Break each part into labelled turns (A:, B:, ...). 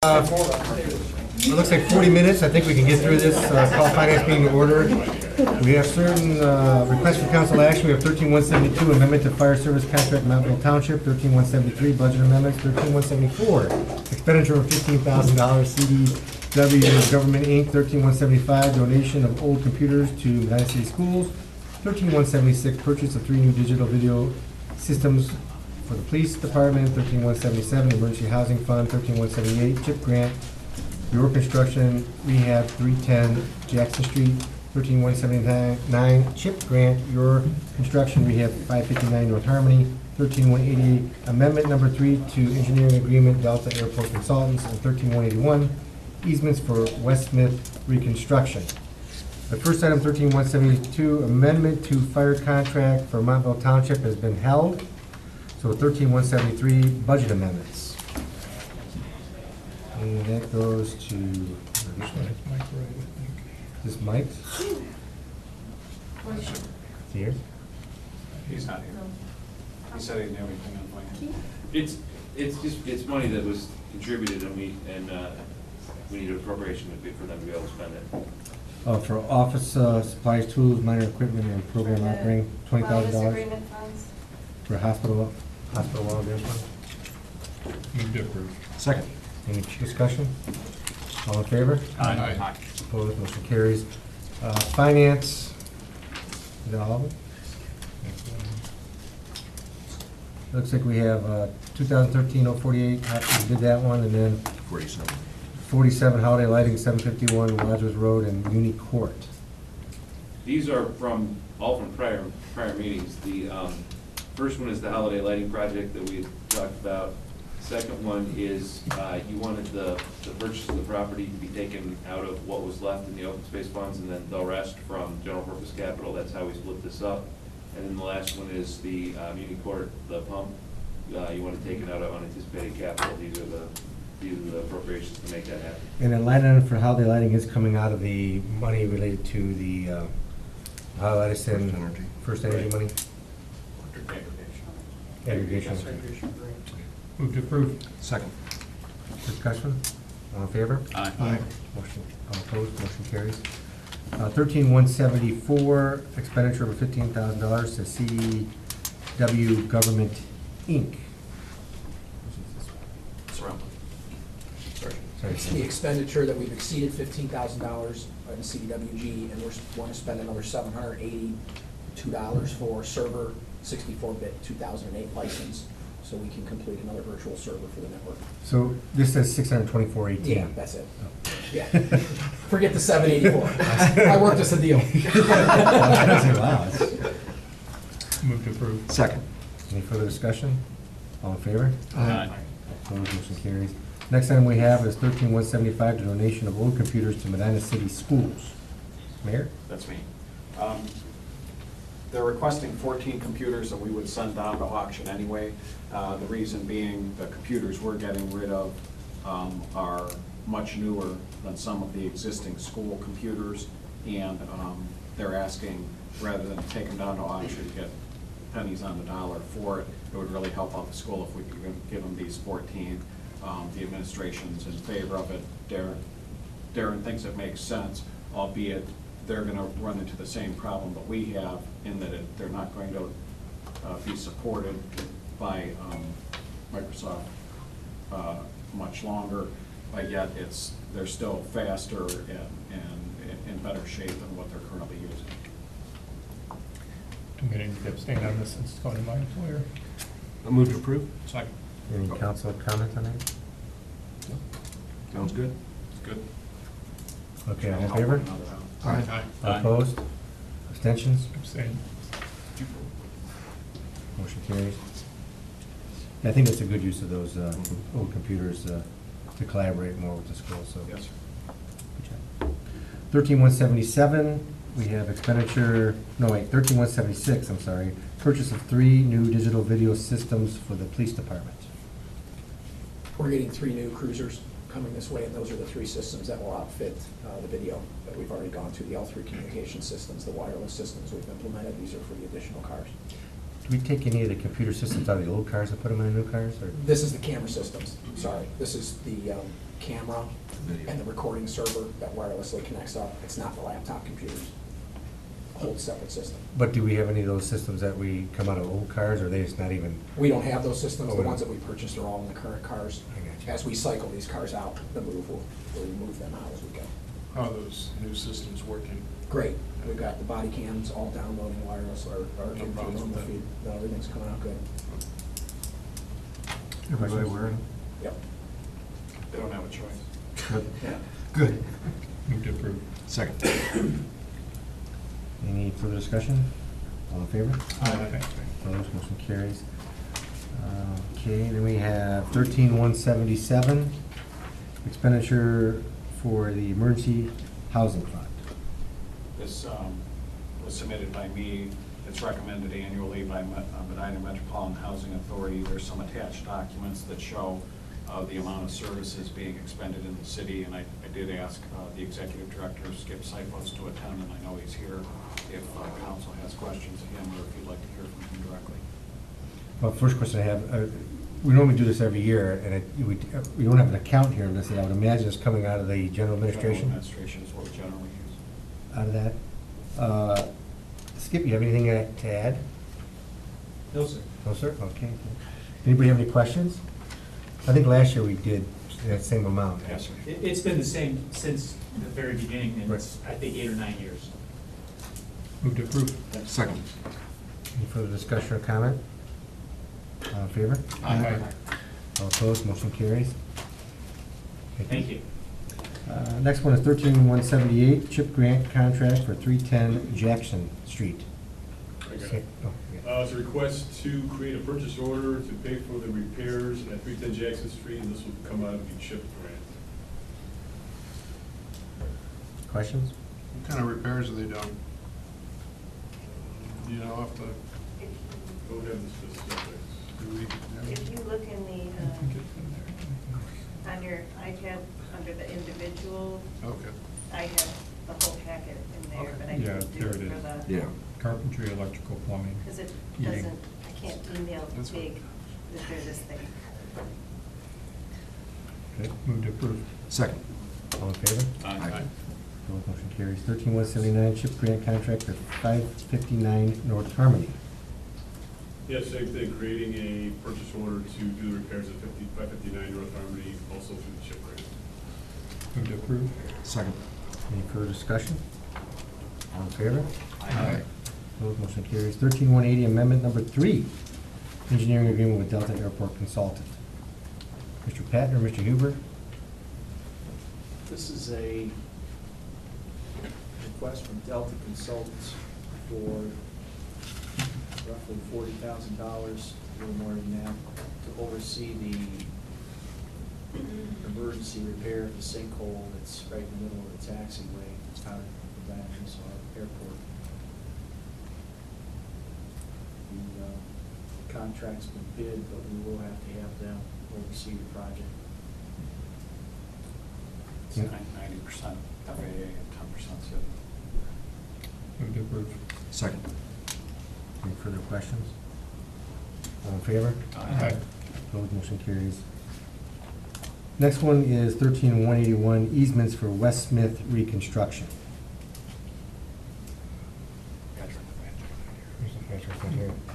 A: It looks like 40 minutes. I think we can get through this. Call finance meeting to order. We have certain requests for council action. We have 13172, amendment to fire service contract Mountville Township, 13173, budget amendments, 13174, expenditure of $15,000, CDW Government Inc., 13175, donation of old computers to United City Schools, 13176, purchase of 3 new digital video systems for the police department, 13177, emergency housing fund, 13178, CHIP grant, your construction, rehab, 310 Jackson Street, 13179, CHIP grant, your construction, rehab, 559 North Harmony, 13188, amendment number 3 to engineering agreement, Delta Airport Consultants, and 13181, easements for West Smith reconstruction. The first item, 13172, amendment to fire contract for Montville Township has been held. So 13173, budget amendments. And that goes to, this Mike's? Here?
B: He's not here. He said he didn't have anything on finance.
C: It's money that was contributed and we need an appropriation for them to be able to spend it.
A: For office supplies, tools, minor equipment, and program operating, $20,000.
D: Agreement funds.
A: For hospital wellness fund.
E: Move to approve.
A: Second. Any discussion? All in favor?
E: Aye.
A: Opposed, motion carries. Finance, is that all of it? Looks like we have 2013-048, we did that one, and then 47 holiday lighting, 751 Rogers Road and Uni Court.
C: These are all from prior meetings. The first one is the holiday lighting project that we talked about. Second one is you wanted the purchase of the property to be taken out of what was left in the open space funds and then the rest from general purpose capital. That's how we split this up. And then the last one is the Uni Court, the pump. You want to take it out of unanticipated capital. These are the appropriations to make that happen.
A: And then line item for holiday lighting is coming out of the money related to the Edison First Energy money? Aggregation.
E: Move to approve.
B: Second.
A: Discussion? All in favor?
E: Aye.
A: Motion, all opposed, motion carries. 13174, expenditure of $15,000 to CDW Government Inc.
F: It's the expenditure that we've exceeded $15,000 in CDWG, and we're going to spend another $782 for server 64-bit 2008 license, so we can complete another virtual server for the network.
A: So this says 624.18.
F: Yeah, that's it. Yeah. Forget the 784. I worked us a deal.
A: Wow.
E: Move to approve.
B: Second.
A: Any further discussion? All in favor?
E: Aye.
A: Opposed, motion carries. Next item we have is 13175, the donation of old computers to Medina City Schools. Mayor?
B: That's me. They're requesting 14 computers that we would send down to auction anyway. The reason being the computers we're getting rid of are much newer than some of the existing school computers, and they're asking, rather than take them down to auction, get pennies on the dollar for it. It would really help out the school if we could give them these 14. The administration's in favor of it. Darren thinks it makes sense, albeit they're going to run into the same problem that we have in that they're not going to be supported by Microsoft much longer, but yet they're still faster and in better shape than what they're currently using.
E: I'm going to abstain on this since it's going to my employer.
B: A move to approve?
E: Second.
A: Any council comment on that?
B: Sounds good. It's good.
A: Okay, all in favor?
E: Aye.
A: Opposed? Abstentions?
E: Abstain.
A: Motion carries. Yeah, I think that's a good use of those old computers to collaborate more with the school, so.
B: Yes, sir.
A: Good job. 13177, we have expenditure, no wait, 13176, I'm sorry, purchase of 3 new digital video systems for the police department.
F: We're getting 3 new cruisers coming this way, and those are the 3 systems that will outfit the video that we've already gone through, the L3 communication systems, the wireless systems we've implemented. These are for the additional cars.
A: Do we take any of the computer systems out of the old cars and put them in the new cars, or?
F: This is the camera systems, sorry. This is the camera and the recording server that wirelessly connects up. It's not the laptop computers. A whole separate system.
A: But do we have any of those systems that we come out of old cars, or are they just not even?
F: We don't have those systems.
A: Oh,
F: The
A: we
F: ones
A: don't.
F: that we purchased are all in the current cars.
A: I got you.
F: As we cycle these cars out, we'll remove them out as we go.
D: How are those new systems working?
F: Great. We've got the body cams all downloading wireless or
D: No problems with that.
F: feed. No, everything's coming out good.
A: Everybody wearing?
F: Yep.
B: They don't have a choice.
A: Good.
F: Yeah.
A: Good.
E: Move to approve.
G: Second.
A: Any further discussion? All in favor?
E: Aye.
A: Opposed, motion carries. Okay, then we have 13,177, expenditure for the emergency housing fund.
B: This was submitted by me. It's recommended annually by Medina Metropolitan Housing Authority. There's some attached documents that show the amount of services being expended in the city, and I did ask the executive director, Skip Sipos, to attend, and I know he's here if council has questions of him or if you'd like to hear from him directly.
A: Well, first question I have, we normally do this every year, and we don't have an account here in this, I would imagine it's coming out of the general administration?
B: General administration is what we generally use.
A: Out of that. Skip, you have anything to add?
H: No, sir.
A: No, sir? Okay. Anybody have any questions? I think last year we did that same amount.
B: Yes, sir.
H: It's been the same since the very beginning, and
A: Right.
H: it's, I think, 8 or 9 years.
E: Move to approve.
G: Second.
A: Any further discussion or comment? All in favor?
E: Aye.
A: All opposed, motion carries.
H: Thank you.
A: Next one is 13,178, CHIP grant contract for 310 Jackson Street.
D: I got
A: Okay.
D: it.
A: Oh, yeah.
D: It's a request to create a purchase order to pay for the repairs at 310 Jackson Street, and this will come out of the CHIP grant.
A: Questions?
G: What kind of repairs are they doing?
D: Do you know off the, don't have the specifics.
G: Do we?
I: If you look in
E: I
I: the,
E: think it's in there.
I: on your iPad, under the individual,
G: Okay.
I: I have the whole packet in there, but I
E: Yeah,
I: didn't do
E: there
I: it
E: it
I: for
E: is.
I: the.
G: Yeah.
E: Carpentry, electrical, plumbing.
I: Because it
E: heating.
I: doesn't, I can't email
G: That's fine.
I: big that they're this thing.
A: Okay.
E: Move to approve.
G: Second.
A: All in favor?
G: Aye.
A: Opposed, motion carries. 13,179, CHIP grant contract for 559 North Harmony.
D: Yeah, same thing, creating a purchase order to do the repairs at 559 North Harmony, also through the CHIP grant.
E: Move to approve.
G: Second.
A: Any further discussion? All in favor?
G: Aye.
A: Opposed, motion carries. 13,180, amendment number 3, engineering agreement with Delta Airport Consultant. Mr. Patton or Mr. Huber?
J: This is a request from Delta Consultants for roughly $40,000, a little more than that, to oversee the emergency repair of the sinkhole that's right in the middle of the taxiway out of the Baptist Airport. The contract's been bid, but we will have to have them oversee the project.
B: It's 90% FAA and 10% civil.
E: Move to approve.
G: Second.
A: Any further questions? All in favor?
E: Aye.
A: Opposed, motion carries. Next one is 13,181, easements for West Smith reconstruction.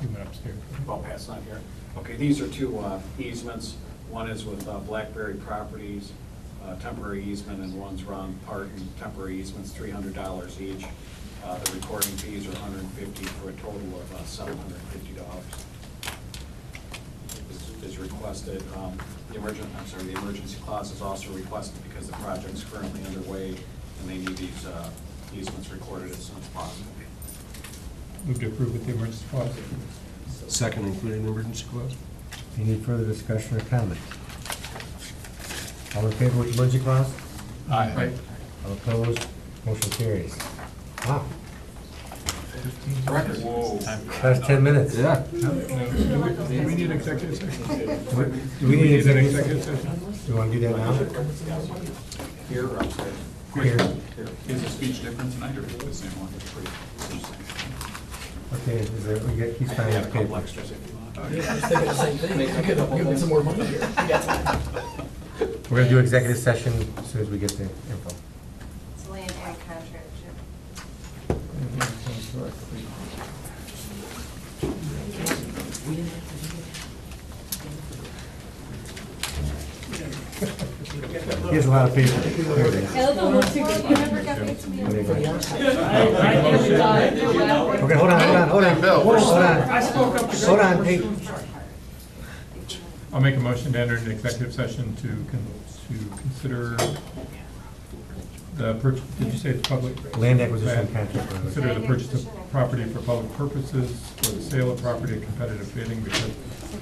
E: He went upstairs.
B: Oh, Pat's not here. Okay, these are two easements. One is with Blackberry Properties, temporary easement, and one's Ron Parton, temporary easements, $300 each. The recording fees are $150 for a total of $750. Is requested, the emergency clause is also requested because the project's currently underway and they need these easements recorded as soon as possible.
E: Move to approve with the emergency clause.
G: Second, including the emergency clause?
A: Any further discussion or comment? All in favor with the emergency clause?
G: Aye.
A: All opposed, motion carries. Wow,
B: Record.
A: that's 10 minutes.
G: Yeah.
E: Do we need executive session?
A: Do we need an
E: executive session?
A: Do you want to do that now?
B: Here or upstairs?
A: Here.
B: Here.
K: Is the speech different tonight, or the same one?
A: Okay, is there, he's
B: I
A: finding
B: have
A: the
B: a couple
A: paper.
B: extras if you want.
F: I was thinking the same thing. Give them some more money here. We got time.
A: We're gonna do executive session as soon as we get the info.
I: It's land and contract, Jim.
A: He has a lot of paper. There it is.
I: You never got back to me.
A: Okay, hold on. Hold on, hey.
E: I'll make a motion to enter into executive session to consider the purchase, did you say it's public?
A: Land acquisition contract.
E: Consider the purchase of property for public purposes, or the sale of property at competitive bidding, because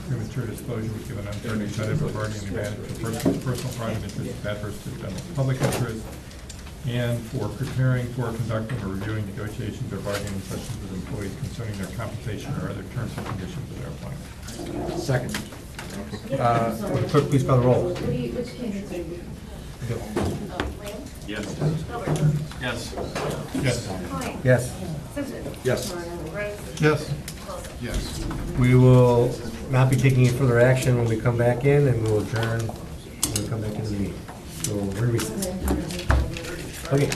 E: premature disclosure would give an unfair incentive or bargaining advantage to personal private interest adverse to general public interest, and for preparing for, conducting, or reviewing negotiations or bargaining sessions with employees concerning their compensation or other terms and conditions of their employment.
A: Second. Will the clerk please call the roll?
K: Yes. Yes.
E: Yes.
I: Klein.
A: Yes.
I: Simpson.
A: Yes.
I: Rice.
E: Yes.
I: Wilson.
K: Yes.
A: We will not be taking any further action when we come back in, and we will adjourn when we come back into the meeting. So we're recessed. Okay.